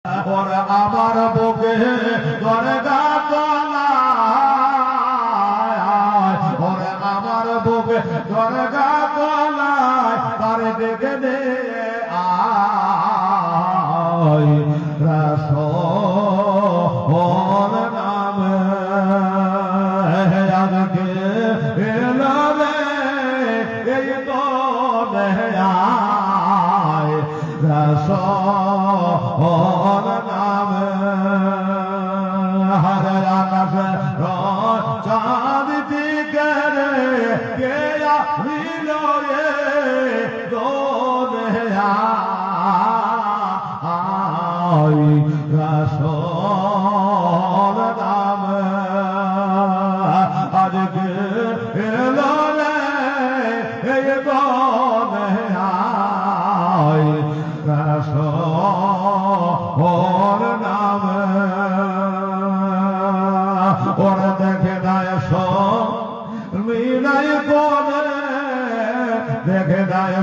ওরে আমার বুকে দরগা তলায়, ওরে আমার বুকে দরগা তলায় তারে দেখে দে আয় রাসূল নামে আজকে এলো রে এই তো আয় রাসূল নামে হরে আকাশে চাঁদ দিকে রে কে আহিল রে দোনে আয় রাসূল নামে আজকে এলো রে এই দোনে আয় রাসূল নামে ওরে দেখে দায় মিলাই কোনে দেখে দায়